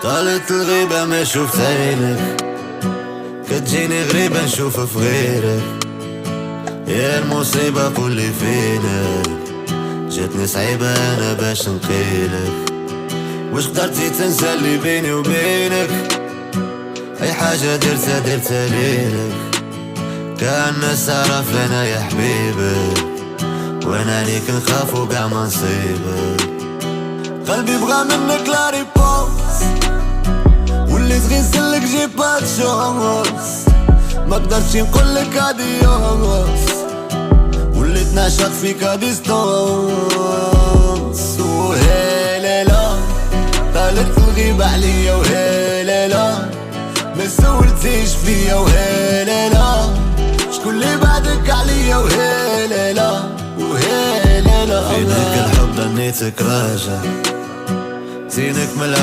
طالت الغيبة ما شوفت عينك، كتجيني غريبة نشوف في غيرك. يا المصيبة كل فينا جاتني صعيبة انا باش نقيلك. واش قدرتي تنسى اللي بيني وبينك؟ اي حاجة درتها ليلك. كان الناس تعرف انا يا حبيبي، وانا عليك نخاف وقع ما نصيبك. قلبي بغى منك لا ريبونس، وليت غير نسلك جي با تشونس. ما قدرتش نقولك اديوس، وليت نعشق فيك اديستونس. وهيلالا طالت الغيبة عليا، وهيلالا ما سولتيش فيا، وهيلالا شكون اللي بعدك عليا، وهيلالا وهيلالا. في ديك الحب ظنيتك راجع، زينك من